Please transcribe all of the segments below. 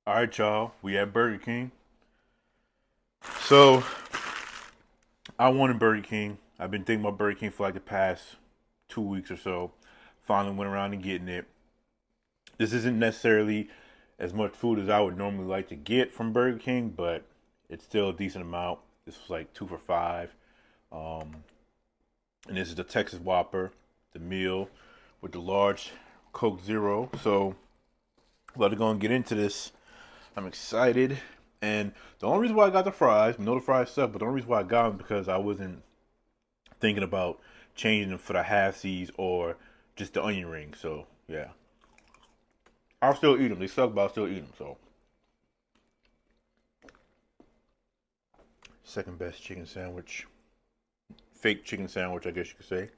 All right, y'all. We at Burger King. So I wanted Burger King. I've been thinking about Burger King for like the past 2 weeks or so. Finally went around and getting it. This isn't necessarily as much food as I would normally like to get from Burger King, but it's still a decent amount. This was like 2 for $5. Um, and this is the Texas Whopper, the meal with the large Coke Zero. So about to go and get into this. I'm excited. And the only reason why I got the fries, we know the fries suck, but the only reason why I got them because I wasn't thinking about changing them for the half C's or just the onion rings. So yeah, I'll still eat them. They suck, but I'll still eat them. So second best chicken sandwich, fake chicken sandwich, I guess you could say.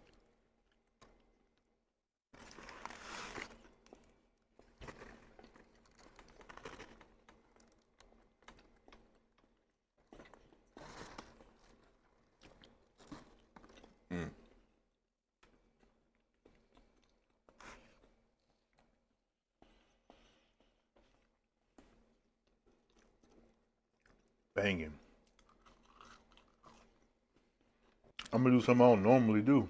Mm, banging. I'm gonna do something I don't normally do,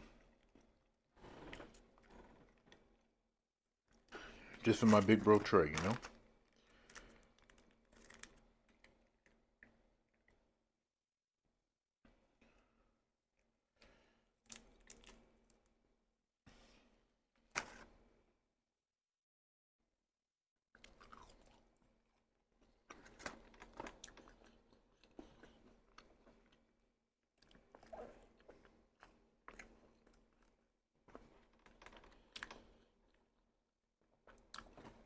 just for my big bro tray, you know.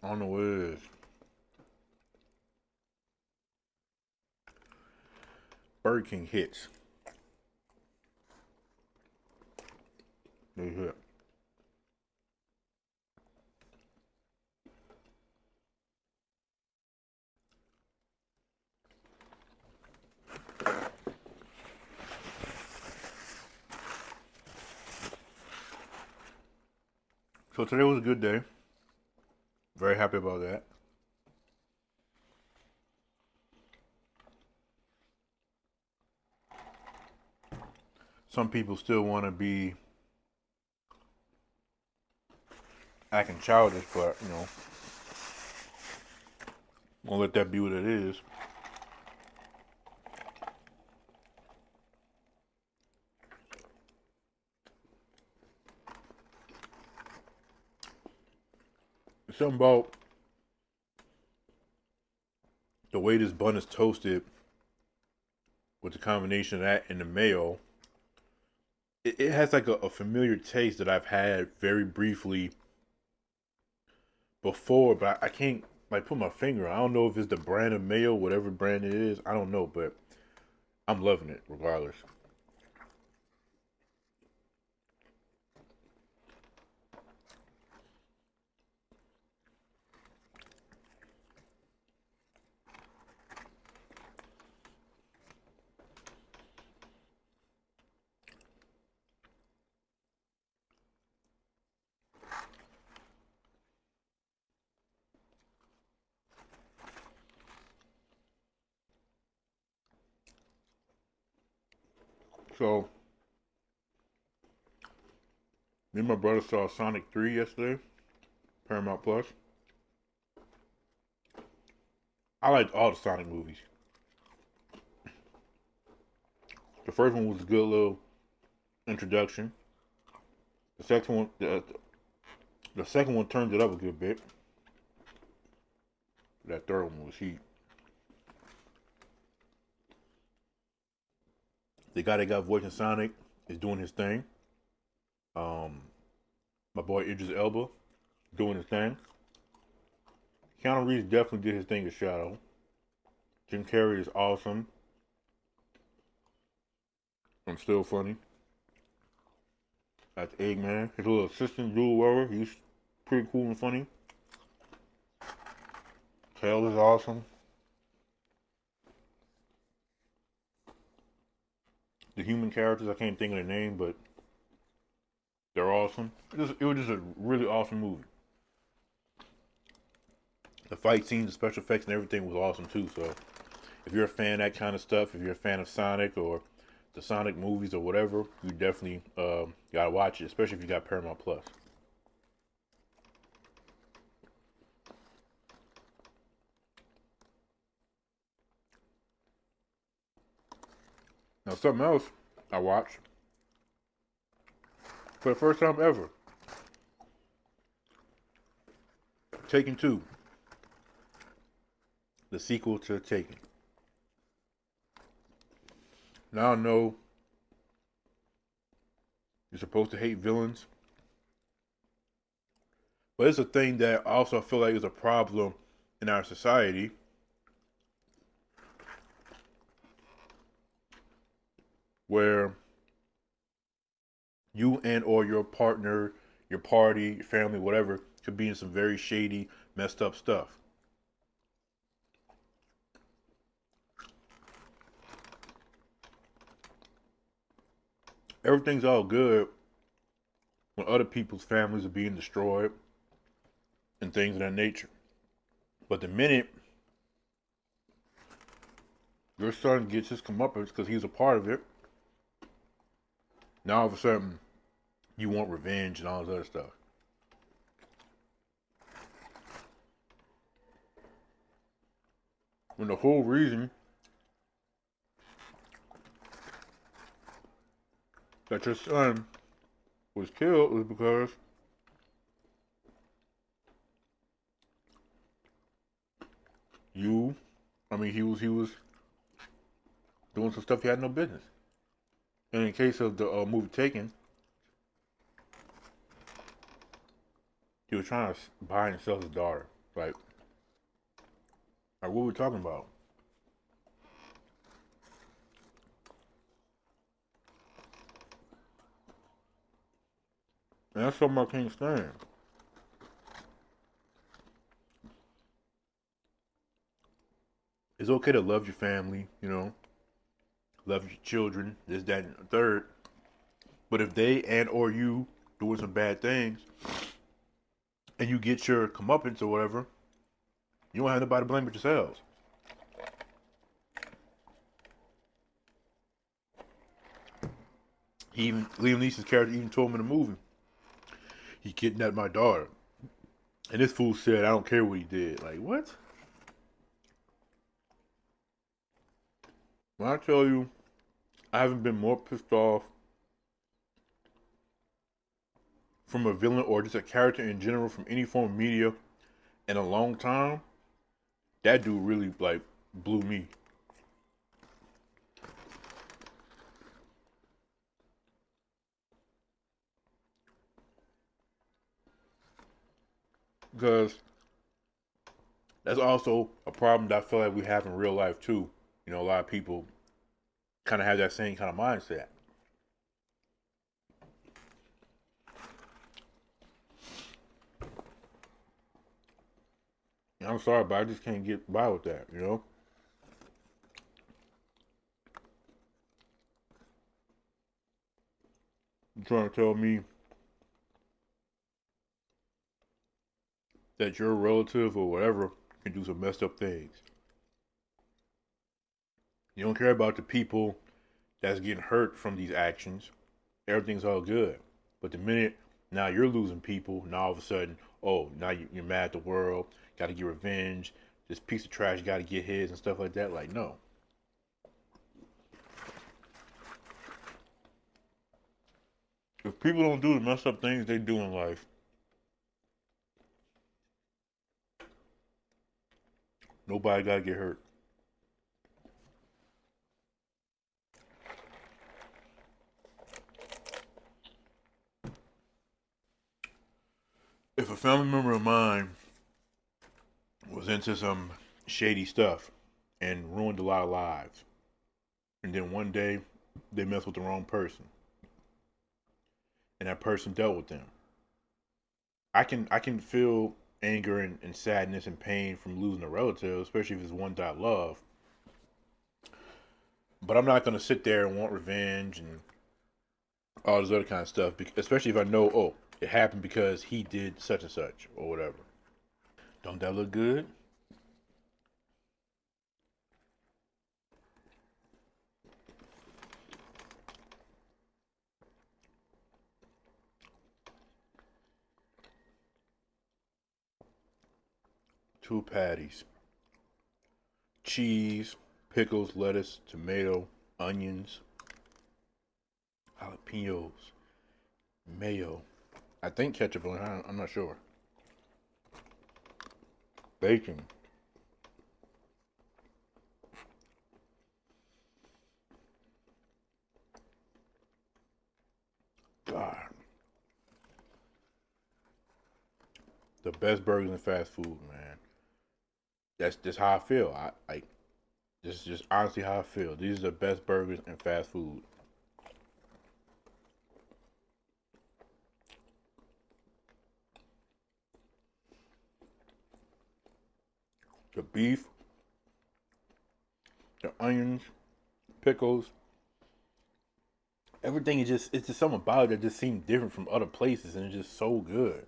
I don't know what it is. Burger King hits. They hit. So today was a good day. Very happy about that. Some people still want to be acting childish, but won't let that be what it is. It's something about the way this bun is toasted with the combination of that and the mayo. It has like a familiar taste that I've had very briefly before, but I can't like put my finger on. I don't know if it's the brand of mayo, whatever brand it is. I don't know, but I'm loving it regardless. So, me and my brother saw Sonic 3 yesterday, Paramount Plus. I liked all the Sonic movies. The first one was a good little introduction. The second one, the second one turned it up a good bit. That third one was heat. The guy that got voicing Sonic is doing his thing. Um, my boy Idris Elba doing his thing. Keanu Reeves definitely did his thing as Shadow. Jim Carrey is awesome. I'm still funny. That's Eggman. His little assistant, Jewel Weaver, he's pretty cool and funny. Tail is awesome. The human characters, I can't think of their name, but they're awesome. It was just a really awesome movie. The fight scenes, the special effects, and everything was awesome too. So if you're a fan of that kind of stuff, if you're a fan of Sonic or the Sonic movies or whatever, you definitely gotta watch it, especially if you got Paramount Plus. Now something else I watched for the first time ever, Taken 2, the sequel to Taken. Now I know you're supposed to hate villains, but it's a thing that I also feel like is a problem in our society, where you and or your partner, your party, your family, whatever, could be in some very shady, messed up stuff. Everything's all good when other people's families are being destroyed and things of that nature. But the minute your son gets his comeuppance because he's a part of it, now all of a sudden you want revenge and all this other stuff. When the whole reason that your son was killed was because you, I mean, he was doing some stuff he had no business. And in case of the movie Taken, he was trying to buy and sell his daughter. Like what are we talking about? And that's something I can't stand. It's okay to love your family, love your children, this, that, and the third. But if they and or you doing some bad things and you get your comeuppance or whatever, you don't have nobody to blame but yourselves. Liam Neeson's character even told him in the movie, he kidnapped my daughter. And this fool said, I don't care what he did. Like, what? When I tell you, I haven't been more pissed off from a villain or just a character in general from any form of media in a long time, that dude really, like, blew me. Because that's also a problem that I feel like we have in real life too. A lot of people kind of have that same kind of mindset. And I'm sorry, but I just can't get by with that. You're trying to tell me that your relative or whatever can do some messed up things. You don't care about the people that's getting hurt from these actions. Everything's all good. But the minute now you're losing people, now all of a sudden, oh, now you're mad at the world, got to get revenge. This piece of trash got to get his and stuff like that. Like, no. If people don't do the messed up things they do in life, nobody got to get hurt. If a family member of mine was into some shady stuff and ruined a lot of lives, and then one day they messed with the wrong person, and that person dealt with them, I can feel anger and sadness and pain from losing a relative, especially if it's one that I love. But I'm not gonna sit there and want revenge and all this other kind of stuff, especially if I know, oh, it happened because he did such and such or whatever. Don't that look good? Two patties. Cheese, pickles, lettuce, tomato, onions, jalapenos, mayo. I think ketchup on it. I'm not sure. Bacon. God. The best burgers in fast food, man. That's just how I feel. I like this is just honestly how I feel. These are the best burgers in fast food. The beef, the onions, pickles, everything is just it's just something about it that just seems different from other places and it's just so good.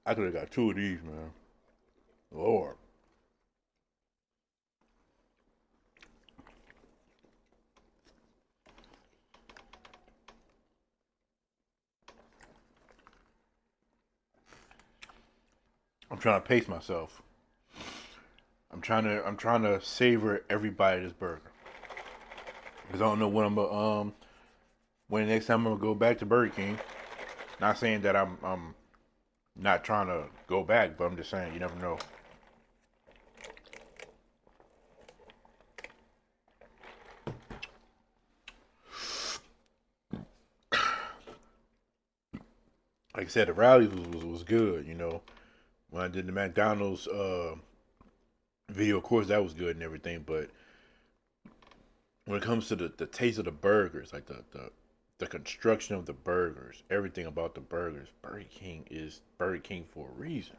I could have got two of these, man. Lord. I'm trying to pace myself. I'm trying to savor every bite of this burger. Because I don't know when I'm gonna when the next time I'm gonna go back to Burger King. Not saying that I'm not trying to go back, but I'm just saying you never know. Like I said, the rallies was good, you know. When I did the McDonald's video, of course that was good and everything, but when it comes to the taste of the burgers, like the construction of the burgers, everything about the burgers, Burger King is Burger King for a reason.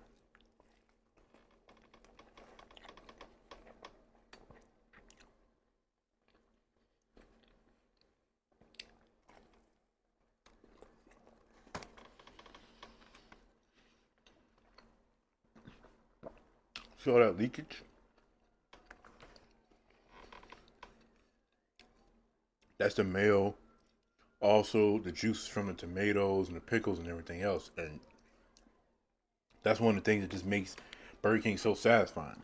See all that leakage? That's the mayo. Also, the juices from the tomatoes and the pickles and everything else, and that's one of the things that just makes Burger King so satisfying.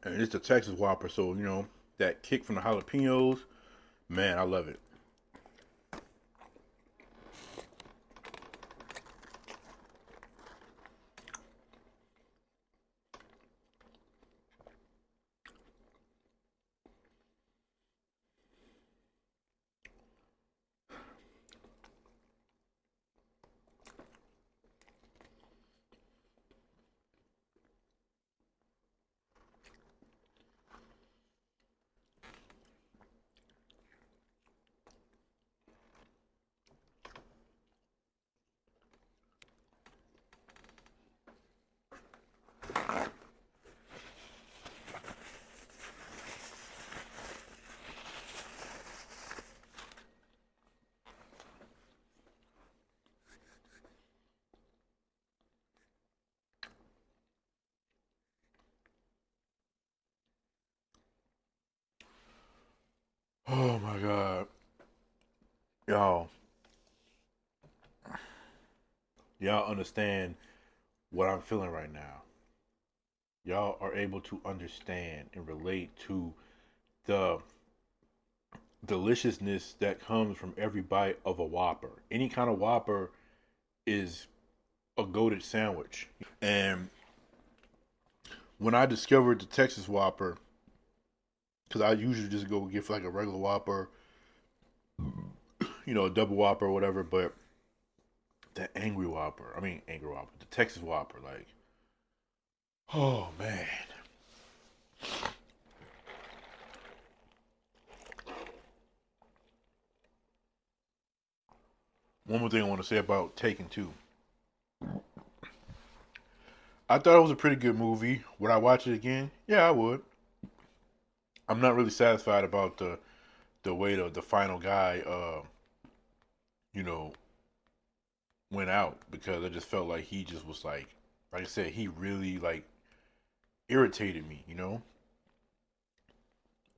And it's the Texas Whopper, so you know that kick from the jalapenos, man, I love it. Oh my god, y'all, y'all understand what I'm feeling right now. Y'all are able to understand and relate to the deliciousness that comes from every bite of a Whopper. Any kind of Whopper is a goated sandwich. And when I discovered the Texas Whopper, because I usually just go get like a regular Whopper, you know, a double Whopper or whatever, but the Angry Whopper, the Texas Whopper, like, oh man. One more thing I want to say about Taken 2. I thought it was a pretty good movie. Would I watch it again? Yeah, I would. I'm not really satisfied about the way the final guy, you know, went out, because I just felt like he just was like I said, he really like irritated me, you know.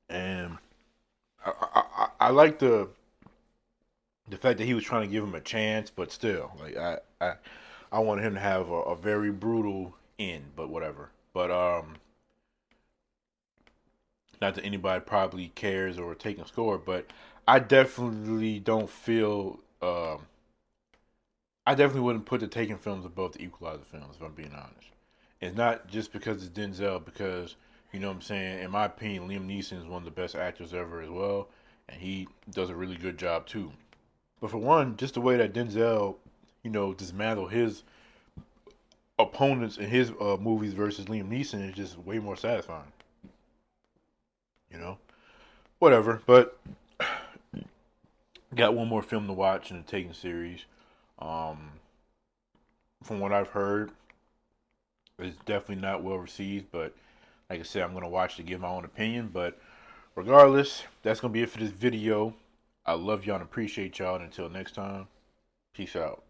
And I like the fact that he was trying to give him a chance, but still, like I wanted him to have a very brutal end, but whatever. But not that anybody probably cares or taking score, but I definitely don't feel I definitely wouldn't put the Taken films above the Equalizer films, if I'm being honest. It's not just because it's Denzel, because you know what I'm saying. In my opinion, Liam Neeson is one of the best actors ever as well, and he does a really good job too. But for one, just the way that Denzel, you know, dismantled his opponents in his movies versus Liam Neeson is just way more satisfying. You know, whatever. But got one more film to watch in the Taken series. Um, from what I've heard, it's definitely not well received. But like I said, I'm gonna watch to give my own opinion. But regardless, that's gonna be it for this video. I love y'all and appreciate y'all. And until next time, peace out.